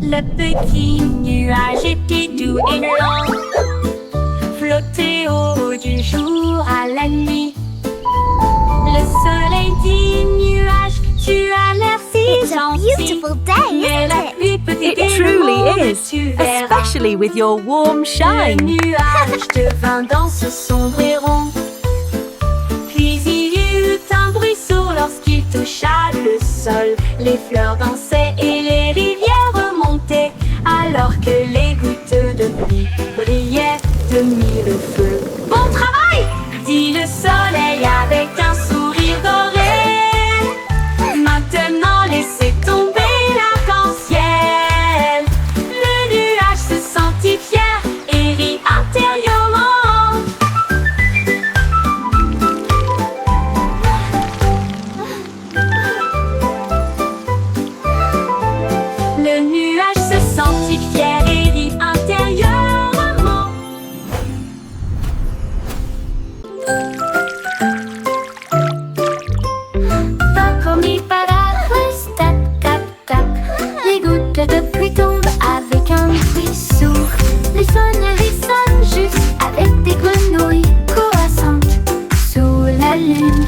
Le petit nuage était doux et lent, flottait au haut du jour à la nuit. Le soleil dit nuage, tu as l'air si It's a gentil. beautiful day, Mais la isn't it? pluie peut It aider le truly monde, is, tu verras. especially with your warm Le shine. nuage devint dans ce sombre et rond. Puis il y eut un bruisseau lorsqu'il toucha le sol. Les fleurs dansaient et les rivières remontaient, alors que les gouttes de pluie brillaient de mille feux. Bon travail, dit le soleil avec un sourire doré. Maintenant laissez tomber l'arc-en-ciel. Le nuage se sentit fier et rit intérieurement. Le nuage se sentit fier et rit intérieurement. Va comme il paraît, tac, tac, tac. Les gouttes de pluie tombent avec un bruit sourd. Les sonneries sonnent juste avec des grenouilles croissantes sous la lune.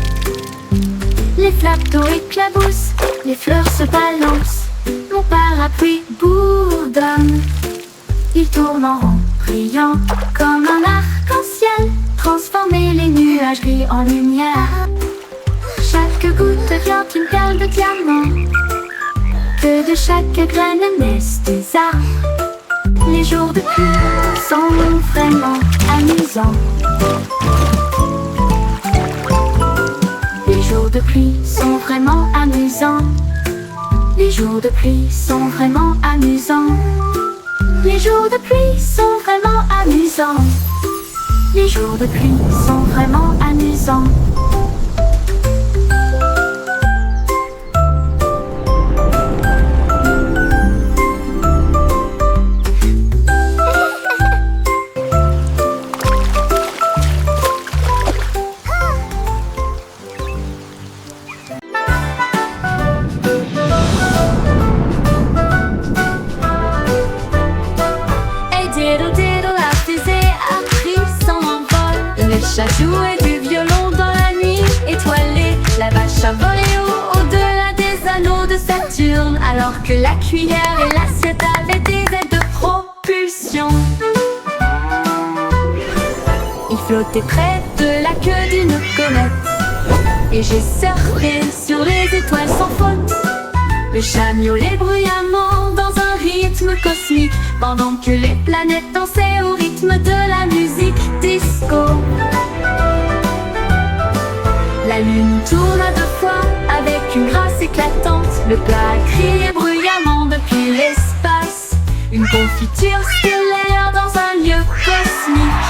Les flaques d'eau éclaboussent, les fleurs se balancent. Mon parapluie bourdonne. Il tourne en rond, brillant comme un arc-en-ciel. Transformer les nuages gris en lumière. Chaque goutte devient une perle de diamant. Que de chaque graine naissent des arbres. Les jours de pluie sont vraiment amusants. Les jours de pluie sont vraiment amusants. Les jours de pluie sont vraiment amusants. Les jours de pluie sont vraiment amusants. Les jours de pluie sont vraiment amusants. Diddle diddle a faisait a pris son envol. Le chat jouait du violon dans la nuit étoilée. La vache a volé au-delà des anneaux de Saturne, alors que la cuillère et l'assiette avaient des aides de propulsion. Il flottait près de la queue d'une comète, et j'ai surfé sur les étoiles sans faute. Le chat miaulait bruyamment dans un rythme cosmique, pendant que les planètes dansaient au rythme de la musique disco. La lune tourna 2 fois avec une grâce éclatante. Le plat criait bruyamment depuis l'espace. Une confiture stellaire dans un lieu cosmique.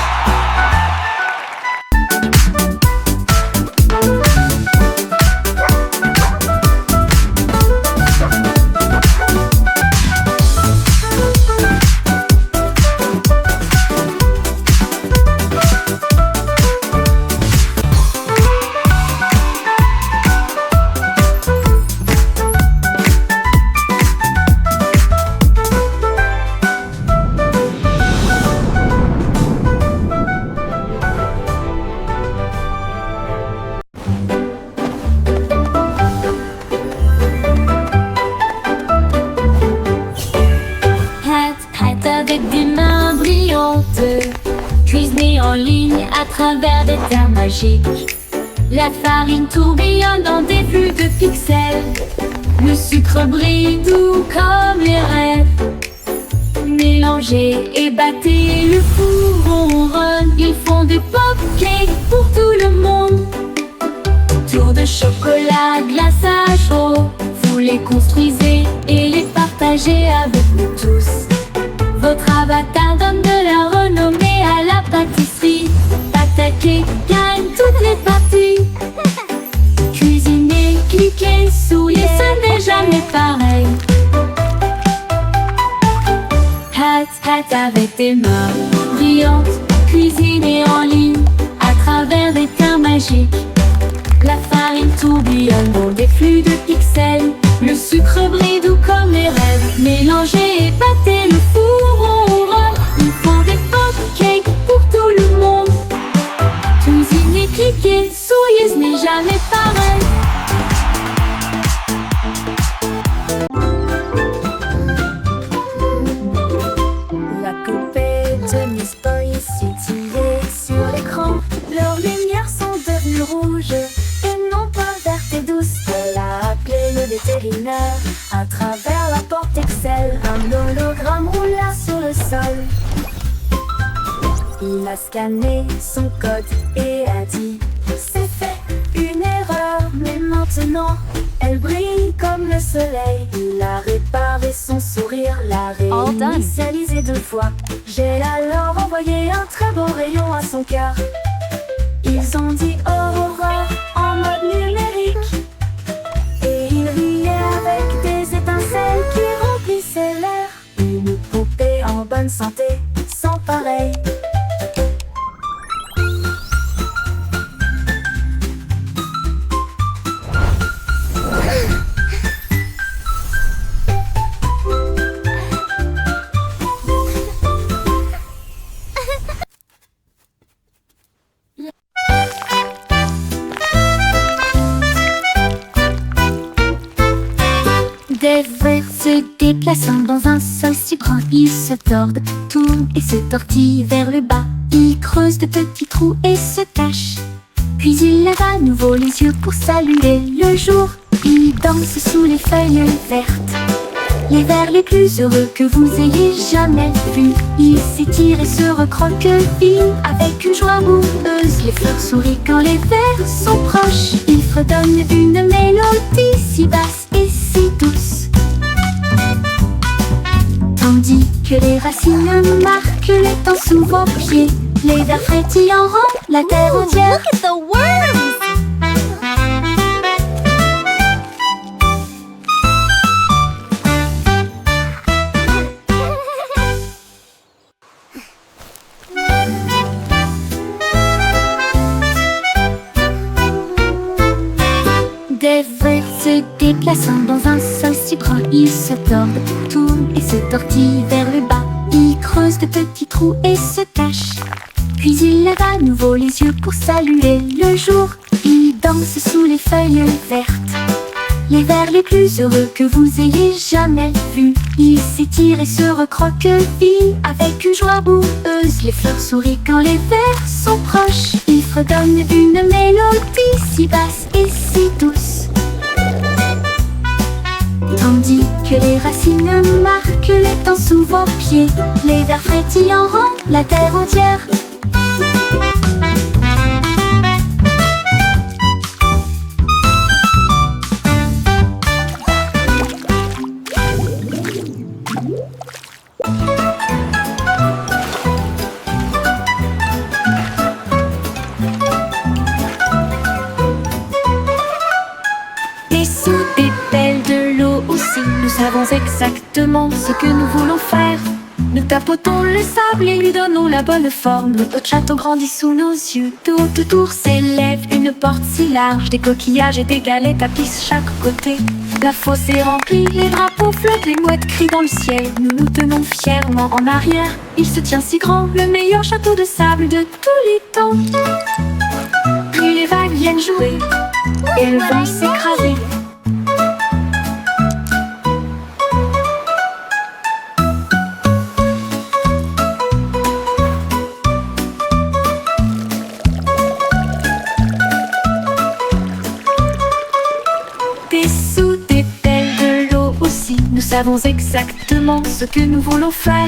Avec des mains brillantes, cuisinée en ligne à travers des terres magiques. La farine tourbillonne dans des flux de pixels. Le sucre brille doux comme les rêves. Mélangez et battez, le four ronronne. Ils font des pop-cakes pour tout le monde. Tour de chocolat, glaçage chaud. Vous les construisez et les partagez avec nous tous. Votre avatar donne de la renommée à la pâtisserie. Attaquez, gagne toutes les parties. Cuisinez, cliquez, souriez, ce n'est jamais pareil. Hat avec des mains brillantes, cuisinez en ligne à travers des terres magiques. La farine tourbillonne dans des flux de pixels. Le sucre brille doux comme les rêves. Mélangez et battez le four au rhum. Il faut des pancakes pour tout le monde. Cuisinez, cliquez, souriez, ce n'est jamais pareil. La poupée de Miss Boy s'est tirée sur l'écran. Leurs lumières sont devenues rouges et non pas vertes et douces. Elle a appelé le vétérinaire à travers la porte Excel. Un hologramme roula sur le sol. Il a scanné son code et a dit: c'est fait, une erreur, mais maintenant elle brille comme le soleil. Il a réparé son sourire, l'a réinitialisé 2 fois. J'ai alors envoyé un très beau rayon à son cœur. Ils ont dit Aurora en mode numérique. Et il riait avec des étincelles qui remplissaient l'air. Une poupée en bonne santé, sans pareil. Des vers se déplaçant dans un seul si grand, ils se tordent, tournent et se tortillent vers le bas. Ils creusent de petits trous et se cachent. Puis ils lèvent à nouveau les yeux pour saluer le jour. Ils dansent sous les feuilles vertes, les vers les plus heureux que vous ayez jamais vus. Ils s'étirent et se recroquevillent avec une joie boueuse. Les fleurs sourient quand les vers sont proches. Ils fredonnent une mélodie si basse et si douce, tandis que les racines marquent les temps sous vos pieds. Les vers frétillants rendent la terre entière. Look at the worms! Des vers se déplaçant dans un seul si grand, ils se tordent, tournent et se tortillent vers le bas. Ils creusent de petits trous et se cachent. Puis ils lèvent à nouveau les yeux pour saluer le jour. Ils dansent sous les feuilles vertes, les vers les plus heureux que vous ayez jamais vus. Ils s'étirent et se recroquevillent avec une joie boueuse. Les fleurs sourient quand les vers sont proches. Ils fredonnent une mélodie si basse et si douce, tandis que les racines marquent les temps sous vos pieds. Les vers frétillants rendent la terre entière. Et sous des pelles de l'eau aussi, nous savons exactement ce que nous voulons faire. Nous tapotons le sable et lui donnons la bonne forme. Notre château grandit sous nos yeux. De haut autour s'élève une porte si large. Des coquillages et des galets tapissent chaque côté. La fosse est remplie, les drapeaux flottent, les mouettes crient dans le ciel. Nous nous tenons fièrement en arrière. Il se tient si grand, le meilleur château de sable de tous les temps. Puis les vagues viennent jouer et elles vont s'écraser. Sous des pelles de l'eau aussi, nous savons exactement ce que nous voulons faire.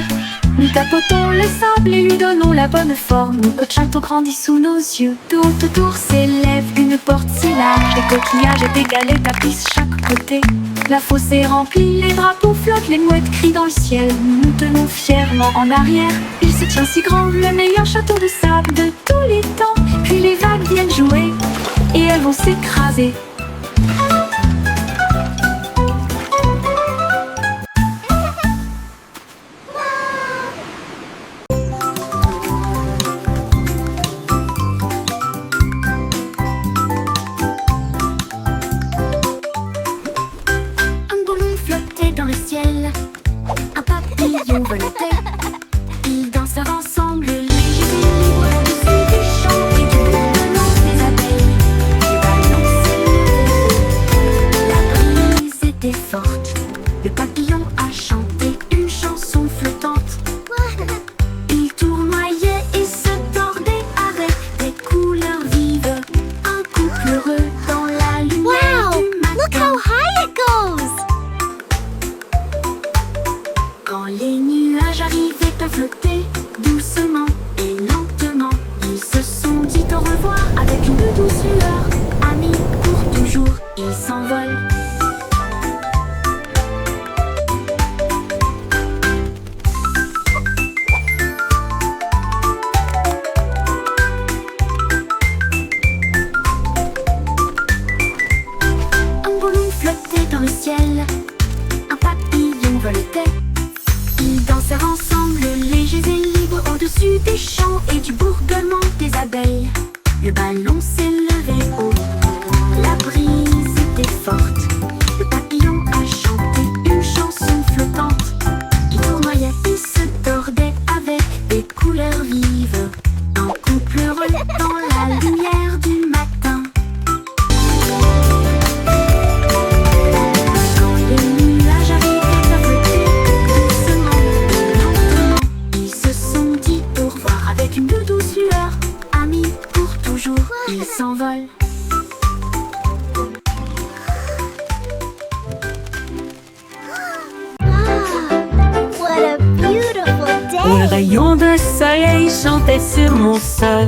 Nous tapotons le sable et lui donnons la bonne forme. Notre château grandit sous nos yeux. De haut autour s'élève une porte si large. Des coquillages et des galets tapissent chaque côté. La fosse est remplie, les drapeaux flottent, les mouettes crient dans le ciel. Nous nous tenons fièrement en arrière. Il se tient si grand, le meilleur château de sable de tous les temps. Puis les vagues viennent jouer et elles vont s'écraser. dans le ciel, un papillon voletait. Ils dansèrent ensemble, légers et libres, au-dessus des champs et du bourdonnement des abeilles. Le ballon s'élevait haut, la brise était forte. Le papillon a chanté une chanson flottante qui tournoyait et se tordait avec des couleurs vives. Un couple heureux dans la lumière du matin. Quand les nuages arrivaient à flotter doucement, lentement, ils se sont dit au revoir avec une douce lueur. Amis pour toujours, ils s'envolent. What a beautiful Les day! rayons de soleil chantaient sur mon sol,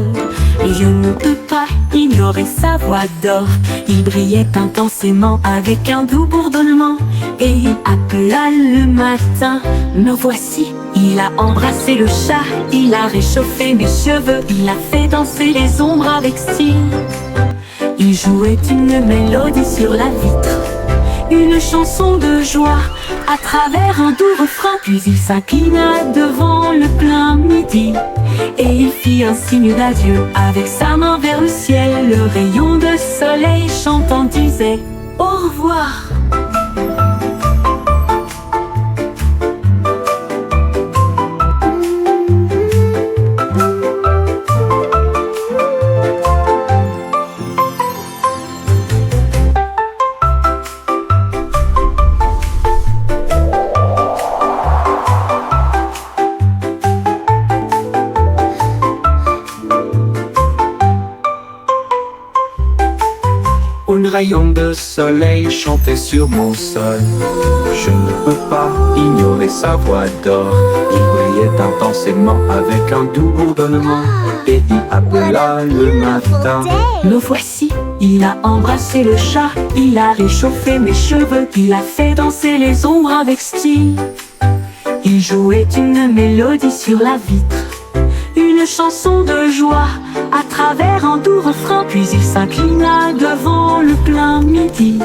et je ne peux pas ignorer sa voix d'or. Il brillait intensément avec un doux bourdonnement, et il appela le matin. Me voici, il a embrassé le chat, il a réchauffé mes cheveux, il a fait danser les ombres avec style. Il jouait une mélodie sur la vitre, une chanson de joie à travers un doux refrain. Puis il s'inclina devant le plein midi, et il fit un signe d'adieu avec sa main vers le ciel. Le rayon de soleil chantant disait au revoir. Un rayon de soleil chantait sur mon sol. Je ne peux pas ignorer sa voix d'or. Il brillait intensément avec un doux bourdonnement, et il appela le matin. Me voici, il a embrassé le chat, il a réchauffé mes cheveux, il a fait danser les ombres avec style. Il jouait une mélodie sur la vitre, une chanson de joie à travers un doux refrain. Puis il s'inclina devant le plein midi,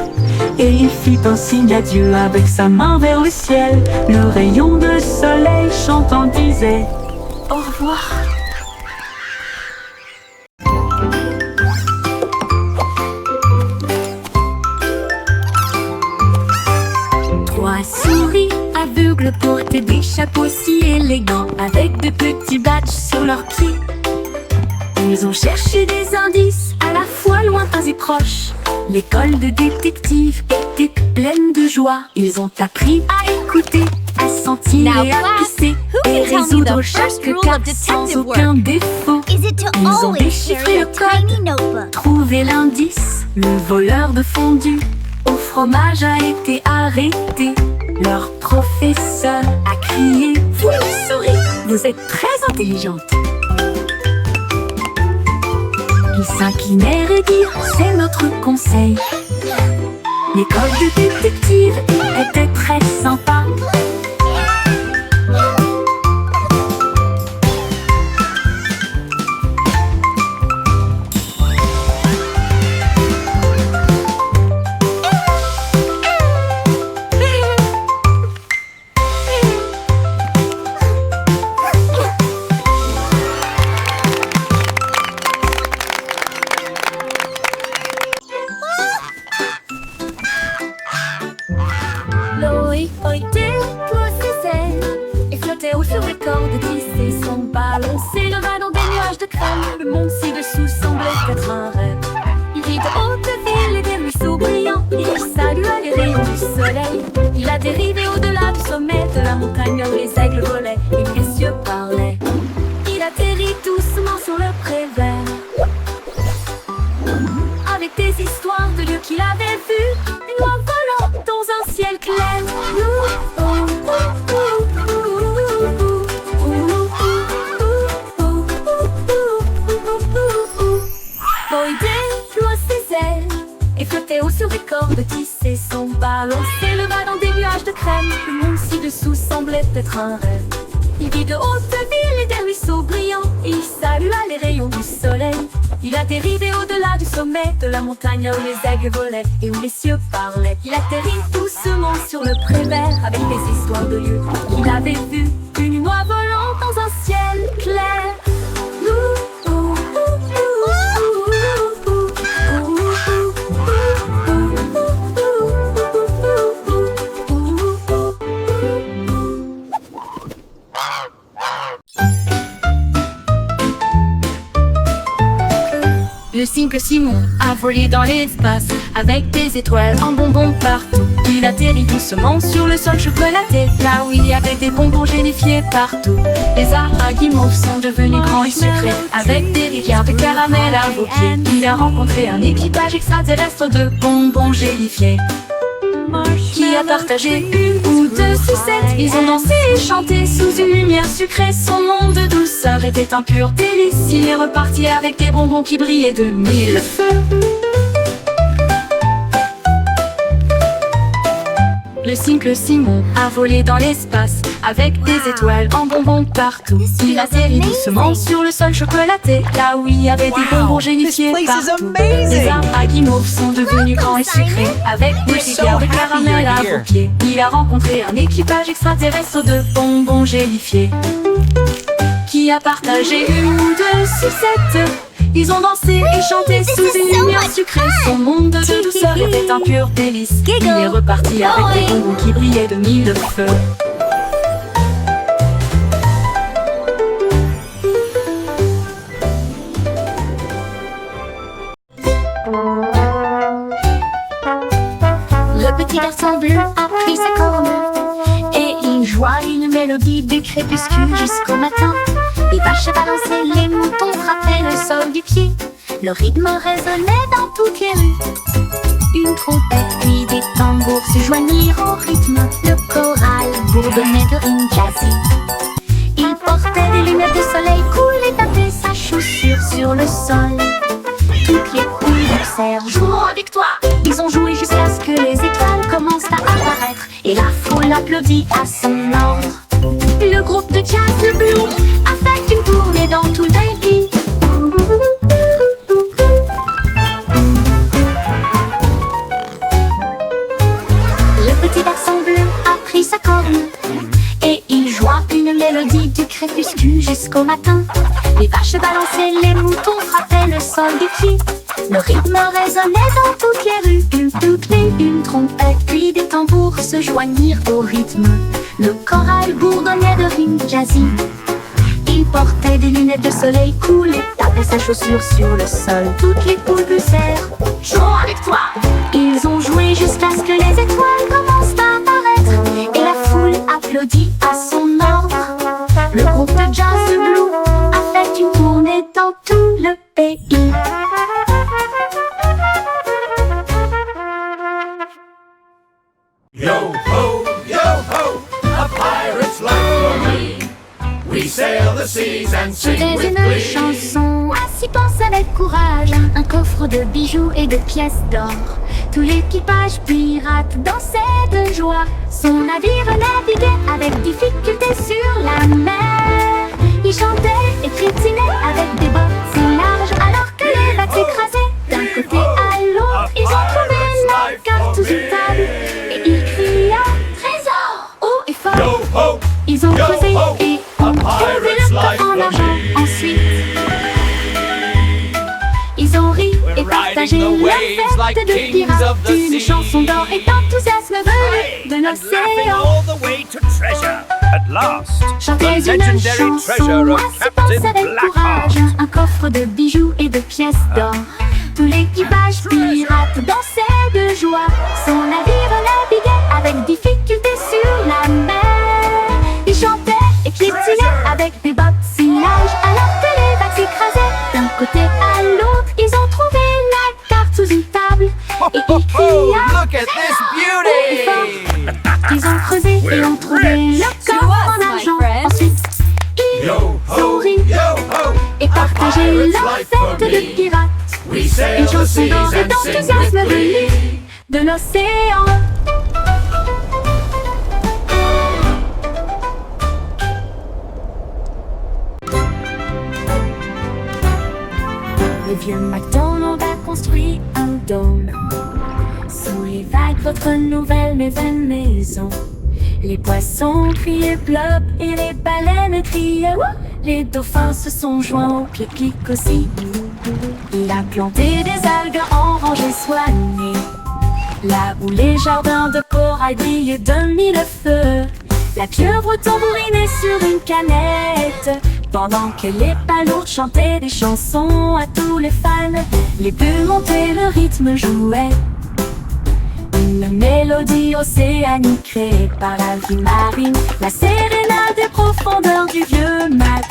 et il fit un signe d'adieu avec sa main vers le ciel. Le rayon de soleil chantant disait au revoir. Trois souris aveugles portaient des chapeaux si élégants, avec de petits badges sur leurs pieds. Ils ont cherché des indices à la fois lointains et proches. L'école de détective était pleine de joie. Ils ont appris à écouter, à sentir Now, et à class, pisser, who et can tell me résoudre the chaque first rule cas of sans detective aucun work? défaut. Is it to Ils ont always déchiffré carry le a code, tiny notebook? trouvé l'indice. Le voleur de fondue au fromage a été arrêté. Leur professeur a crié: vous le saurez, vous êtes très intelligente. Ils s'inclinèrent et dirent: c'est notre conseil. L'école de détective était très sympa. Loïc pointait pour ses ailes et flottait haut sur les cordes tissées. Son ballon s'éleva dans des nuages de crème. Le monde ci-dessous semblait être un rêve. Il vit de haute ville et des ruisseaux brillants. Il salua les rayons du soleil. Il a dérivé au-delà du sommet de la montagne où les aigles volaient et les cieux parlaient. Il atterrit doucement sur le pré vert, avec des histoires de lieux qu'il avait vus, loin volant dans un ciel clair. Boy déploie ses ailes et flottait haut sur des cordes tissées. Son ballon s'éleva dans des nuages de crème. Le monde ci-dessous semblait être un rêve. Il vit de hautes villes et des ruisseaux brillants. Il salua les rayons du soleil. Il atterrit au-delà du sommet de la montagne où les aigles volaient et où les cieux parlaient. Il atterrit doucement sur le pré vert avec des histoires de lieux qu'il avait vus. Une oie volant dans un ciel clair. Le simple Simon a volé dans l'espace avec des étoiles en bonbons partout. Il atterrit doucement sur le sol chocolaté, là où il y avait des bonbons gélifiés partout. Les arbres à guimauve sont devenus grands et sucrés avec des rivières de caramel invoquées. Il a rencontré un équipage extraterrestre de bonbons gélifiés qui a partagé une ou deux sucettes. Ils ont dansé et chanté sous une lumière sucrée. Son monde de douceur était un pur délice. Il est reparti avec des bonbons qui brillaient de mille feux. Le simple Simon a volé dans l'espace avec des étoiles en bonbons partout. Il atterrit doucement sur le sol chocolaté, là où il y avait des bonbons gélifiés partout. Les arbres à guimauve sont devenus grands et sucrés avec des rivières de caramel invoquées. Il a rencontré un équipage extraterrestre de bonbons gélifiés qui a partagé une ou deux sucettes. Ils ont dansé et chanté sous une lumière sucrée. Son monde de douceur était un pur délice. Il est reparti avec des bonbons qui brillaient de mille feux. Le petit garçon bleu a pris sa corne et il joua une mélodie du crépuscule jusqu'au matin. Les vaches balançaient, les moutons frappaient le sol du pied. Le rythme résonnait dans toutes les rues. Une trompette puis des tambours se joignirent au rythme. Le choral bourdonnait de rimes jazzy. Il portait des lunettes de soleil cool et tapait sa chaussure sur le sol. Toutes les poules dansèrent, jouons avec toi. Ils ont joué jusqu'à ce que les étoiles commencent à apparaître et la foule applaudit à son ordre. Le groupe de jazz, le Blue, a fait une tournée dans tout le pays. Le petit garçon bleu a pris sa corne et il joua une mélodie du crépuscule jusqu'au matin. Les vaches balançaient, les moutons frappaient le sol du pied. Le rythme résonnait dans toutes les rues. Une flûte et une trompette puis des tambours se joignirent au rythme. Le choral bourdonnait de rimes jazzy. Il portait des lunettes de soleil cool et tapait sa chaussure sur le sol. Toutes les poules poussèrent, jouons avec toi. Ils ont joué jusqu'à ce que les étoiles commencent à apparaître et la foule applaudit à son ordre. Le groupe de jazz Blue a fait une tournée dans tout le pays. Yo ho, a pirate's life for me. We sail the seas and sing C'était with une glee. chanson à s'y penser avec courage. Un coffre de bijoux et de pièces d'or. Tout l'équipage pirate dansait de joie. Son navire naviguait avec difficulté sur la mer. Il chantait et crétinait avec des bottes si larges alors que les vagues s'écrasaient. D'un côté à l'autre, ils ont trouvé la carte sous une table. Et il cria trésor haut et fort. Yo ho, Ils ont yo creusé ho, et a ont trouvé pirate's le life coffre en for argent. me. Ensuite, ils ont ri et partagé riding the leur waves like fête de kings pirates. of the Une sea. chanson d'or et d'enthousiasme venu de and laughing l'océan. all the way to treasure. At last, Chantez the une legendary chanson treasure of à s'y Captain penser avec courage. Blackheart. Un coffre de bijoux et de pièces d'or. Tout l'équipage pirate dansait de joie. Son navire naviguait avec difficulté sur la mer. Il chantait et crétinait avec des bottes si larges alors que les vagues s'écrasaient. D'un côté à l'autre, ils ont trouvé la carte sous une table. Et ils criaient Look at this haut et fort. beauty! Ils ont creusé et ont trouvé le coffre en argent. Ensuite, ils Yo ont ho, ri yo ho, et partagé pirate's leur life for fête de me. pirates. We sail Une the chanson seas d'or et and sing d'enthousiasme with venue glee. de l'océan. belle maison. Les poissons criaient plop et les baleines criaient wouh. Les dauphins se sont joints au clic-clic aussi. Il a planté des algues en rangées soignées, là où les jardins de corail brillaient de mille feux. La pieuvre tambourinait sur une canette, pendant que les palourdes chantaient des chansons à tous les fans. Les bulles montaient, le rythme jouait, une mélodie océanique créée par la vie marine, la sérénade des profondeurs du vieux Mac.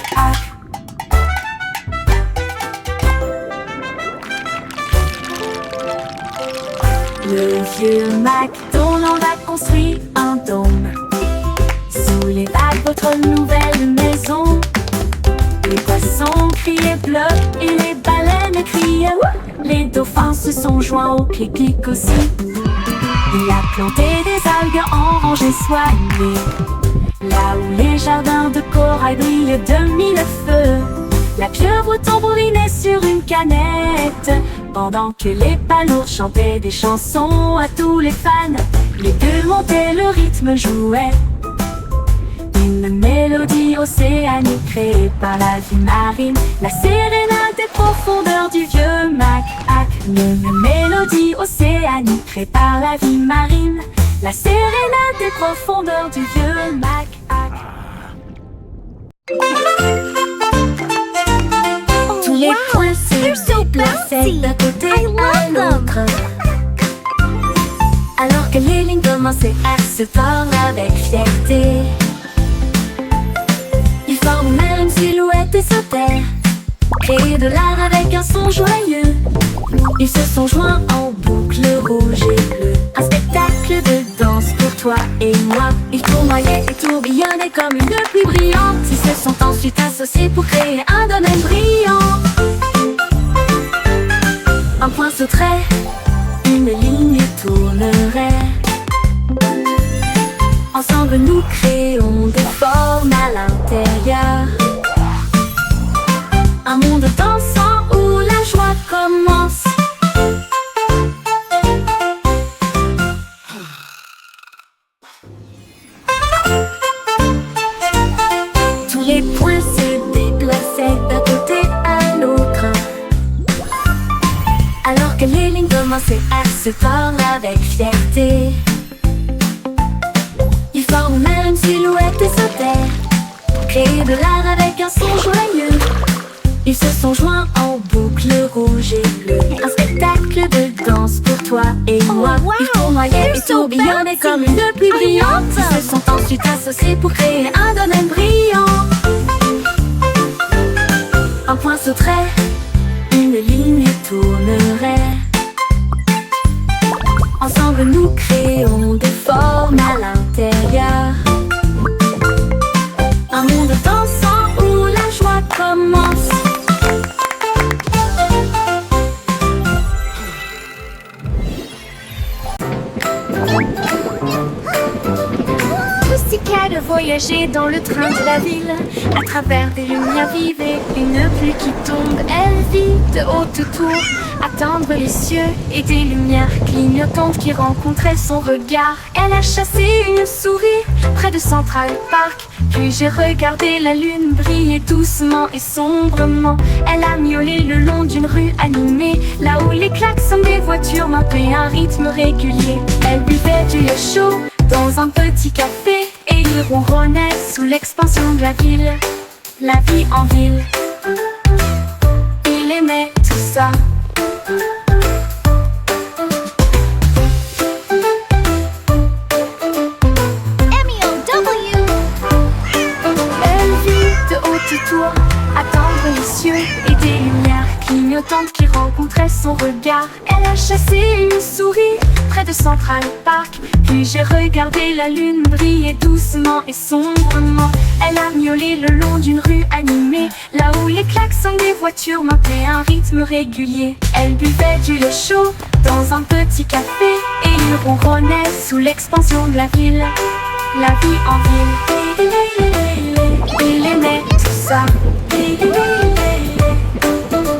Le vieux MacDonald a construit un dôme sous les vagues, votre nouvelle maison. Les poissons criaient bleu et les baleines criaient wouh. Les dauphins se sont joints au clic-clic aussi. Il a planté des algues en rangées soignées, là où les jardins de corail brillaient de mille feux. La pieuvre tambourinait sur une canette, pendant que les palourdes chantaient des chansons à tous les fans. Les bulles montaient, le rythme jouait, une mélodie océanique créée par la vie marine, la sérénade des profondeurs du vieux Mac. Une mélodie océanique créée par la vie marine, la sérénade des profondeurs du vieux Mac. Tous les points se déplaçaient d'un côté à l'autre, alors que les lignes commençaient à se tordre avec fierté. Ils formaient une silhouette et sautèrent, créer de l'art avec un son joyeux. Ils se sont joints en boucle rouge et bleue, un spectacle de danse pour toi et moi. Ils tournoyaient et tourbillonnaient comme une pluie brillante. Ils se sont ensuite associés pour créer un domaine brillant. Un point sauterait, une ligne tournerait. Ensemble nous créons des formes à l'intérieur, un monde dansant où la joie commence. Tous les points se déplaçaient d'un côté à l'autre, alors que les lignes commençaient à se tordre avec fierté. Ils formaient une silhouette et sautèrent, créer de l'art avec un son joyeux. Ils se sont joints en boucle rouge et bleue, un spectacle de danse pour toi et moi. Ils tournoyaient et tourbillonnaient comme une pluie brillante. Ils se sont ensuite associés pour créer un domaine brillant. Un point sauterait, une ligne tournerait. Ensemble nous créons des formes à l'intérieur, un monde dansant où la joie commence. Pussycat de voyager dans le train de la ville, à travers des lumières vives et une pluie qui tombe. Elle vit de haute tour, attendre les cieux et des lumières clignotantes qui rencontraient son regard. Elle a chassé une souris près de Central Park, puis j'ai regardé la lune briller doucement et sombrement. Elle a miaulé le long d'une rue animée, là où les klaxons des voitures marquaient un rythme régulier. Elle buvait du lait chaud dans un petit café et il ronronnait sous l'expansion de la ville, la vie en ville. Il aimait tout ça. Elle vit de haute tour, attendre les cieux et des lumières clignotantes qui rencontraient son regard. Elle a chassé une souris près de Central Park, puis j'ai regardé la lune briller doucement et sombrement. Elle a miaulé le long d'une rue animée, là où les klaxons des voitures marquaient un rythme régulier. Elle buvait du lait chaud dans un petit café et il ronronnait sous l'expansion de la ville, la vie en ville. Il aimait tout ça.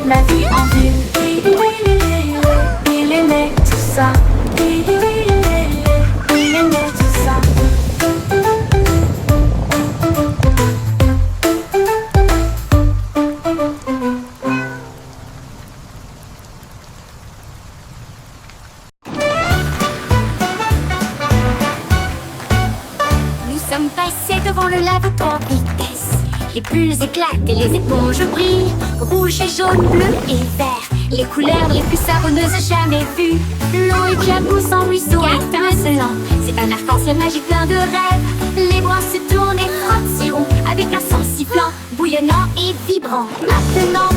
La vie en ville. Il aimait tout ça. Il aimait devant le lave-to en vitesse. Les bulles éclatent et les éponges brillent. Rouge et jaune, bleu et vert, les couleurs les plus savonneuses jamais vues. L'eau éclabousse en ruisseau étincelant. C'est un arc-en-ciel magique plein de rêves. Les bras se tournent et frottent, s'iront avec un son sifflant, bouillonnant et vibrant. Maintenant,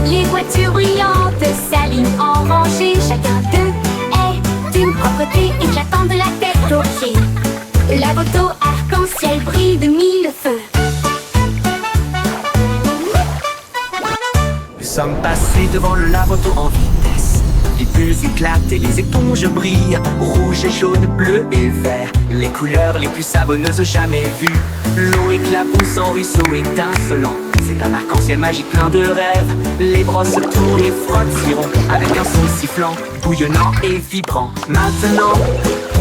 les voitures brillantes s'alignent en rangée. Chacun d'eux est d'une propreté éclatante de la tête aux pieds. La moto arc-en-ciel brille de mille feux. Nous sommes passés devant le lave-to en vitesse. Les bulles éclatent et les éponges brillent. Rouge et jaune, bleu et vert, les couleurs les plus savonneuses jamais vues. L'eau éclabousse en ruisseau étincelant. C'est un arc-en-ciel magique plein de rêves. Les brosses tournent et frottent, s'iront avec un son sifflant, bouillonnant et vibrant. Maintenant,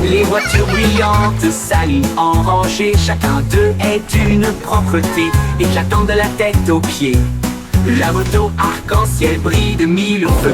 les voitures brillantes s'alignent en rangée. Chacun d'eux est d'une propreté éclatante de la tête aux pieds. La moto arc-en-ciel brille de mille feux.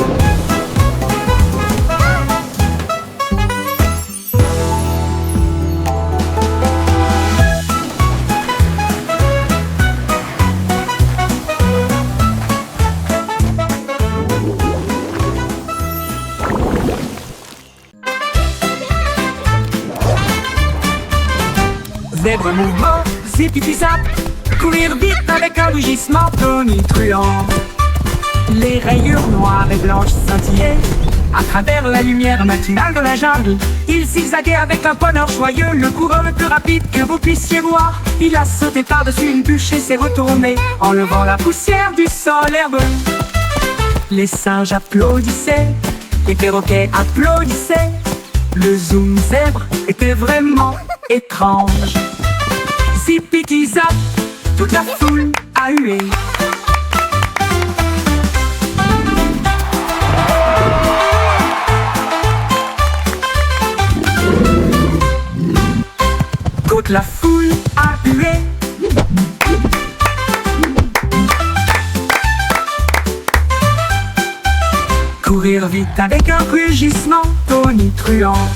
Zèbre mouvement, zip-zap, courir vite avec un rugissement tonitruant. Les rayures noires et blanches scintillaient à travers la lumière matinale de la jungle. Il zigzaguait avec un bonheur joyeux, le coureur le plus rapide que vous puissiez voir. Il a sauté par-dessus une bûche et s'est retourné, enlevant la poussière du sol herbeux. Les singes applaudissaient, les perroquets applaudissaient. Le zoom zèbre était vraiment étrange. Zip-zap, toute la foule a hué. Toute la foule a hué. Courir vite avec un rugissement tonitruant.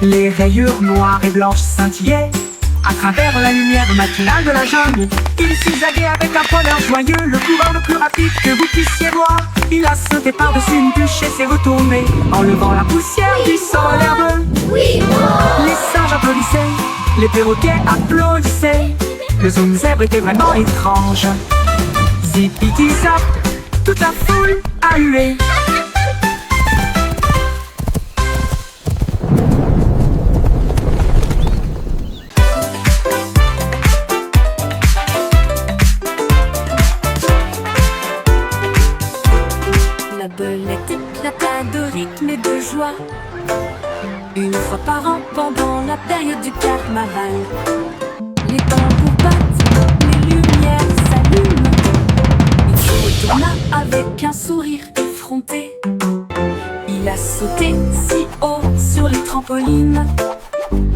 Les rayures noires et blanches scintillaient à travers la lumière matinale de la jungle. Il zigzaguait avec un bonheur joyeux, le coureur le plus rapide que vous puissiez voir. Il a sauté par-dessus une bûche et s'est retourné, enlevant la poussière du sol herbeux. Les singes applaudissaient, les perroquets applaudissaient. Le zoom zèbre était vraiment étrange. Zip-zap, toute la foule a hué. La belette éclata de rythme et de joie une fois par an pendant la période du carnaval. Les tambours battent, les lumières s'allument. Il se retourna avec un sourire effronté. Il a sauté si haut sur les trampolines.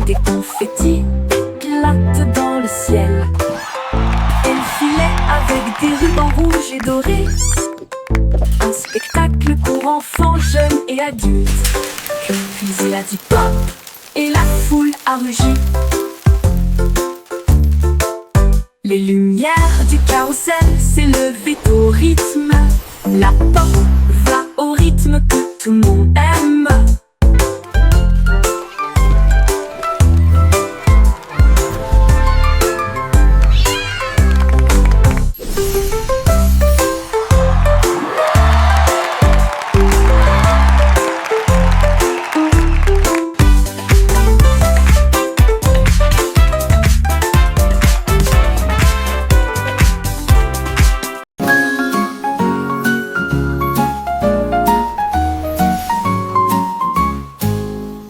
Des confettis éclatent dans le ciel. Elle filait avec des rubans rouges et dorés. Un spectacle pour enfants, jeunes et adultes. Puis il a dit pop et la foule a rugi. Les lumières du carrousel s'élevaient au rythme. La pop va au rythme que tout le monde aime.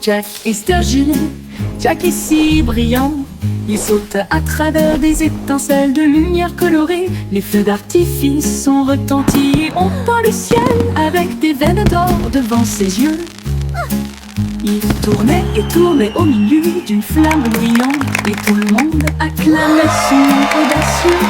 Jack est Sturgeon, Jack est si brillant. Il saute à travers des étincelles de lumière colorée. Les feux d'artifice sont retentis et on peint le ciel avec des veines d'or devant ses yeux. Il tournait au milieu d'une flamme brillante, et tout le monde acclamait son nom audacieux.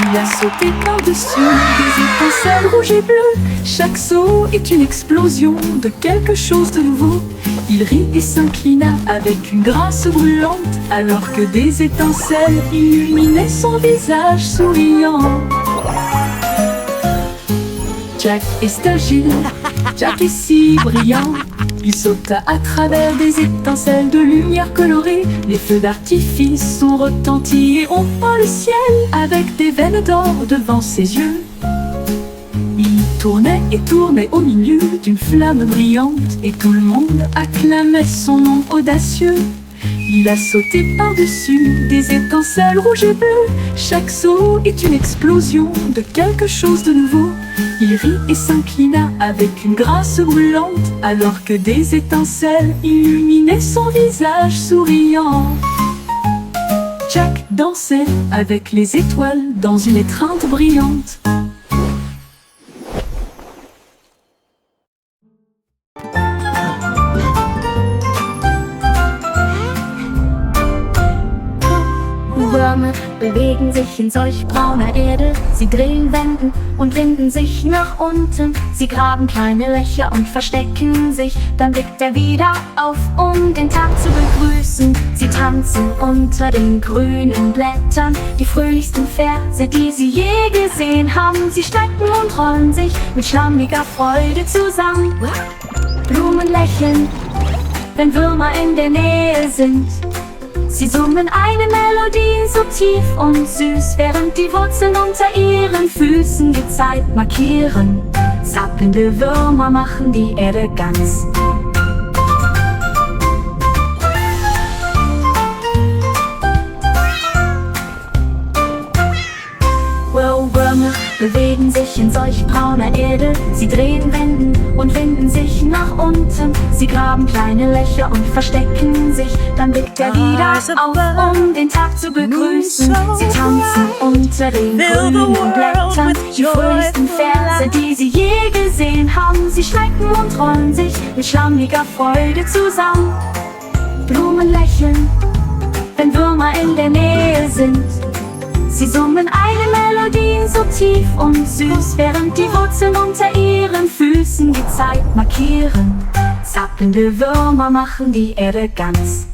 Il a sauté par-dessus des étincelles rouges et bleues. Chaque saut est une explosion de quelque chose de nouveau. Il rit et s'inclina avec une grâce brûlante, alors que des étincelles illuminaient son visage souriant. Jack est agile, Jack est si brillant. Il sauta à travers des étincelles de lumière colorée. Les feux d'artifice ont retenti et ont peint le ciel avec des veines d'or devant ses yeux. Il tournait au milieu d'une flamme brillante, et tout le monde acclamait son nom audacieux. Il a sauté par-dessus des étincelles rouges et bleues. Chaque saut est une explosion de quelque chose de nouveau. Il rit et s'inclina avec une grâce brûlante, alors que des étincelles illuminaient son visage souriant. Jack dansait avec les étoiles dans une étreinte brillante. Würmer bewegen sich in solch brauner Erde. Sie drehen, wenden und winden sich nach unten. Sie graben kleine Löcher und verstecken sich. Dann blickt er wieder auf, um den Tag zu begrüßen. Sie tanzen unter den grünen Blättern, die fröhlichsten Verse, die sie je gesehen haben. Sie strecken und rollen sich mit schlammiger Freude zusammen. Blumen lächeln, wenn Würmer in der Nähe sind. Sie summen eine Melodie so tief und süß, während die Wurzeln unter ihren Füßen die Zeit markieren. Zappelnde Würmer machen die Erde ganz. Würmer bewegen sich in solch brauner Erde. Sie drehen, wenden und winden sich nach unten. Sie graben kleine Löcher und verstecken sich. Dann blickt er wieder auf, um den Tag zu begrüßen. Sie tanzen unter den grünen Blättern, die fröhlichsten Verse, die sie je gesehen haben. Sie strecken und rollen sich mit schlammiger Freude zusammen. Blumen lächeln, wenn Würmer in der Nähe sind. Sie summen eine Melodie so tief und süß, während die Wurzeln unter ihren Füßen die Zeit markieren. Zappelnde Würmer machen die Erde ganz.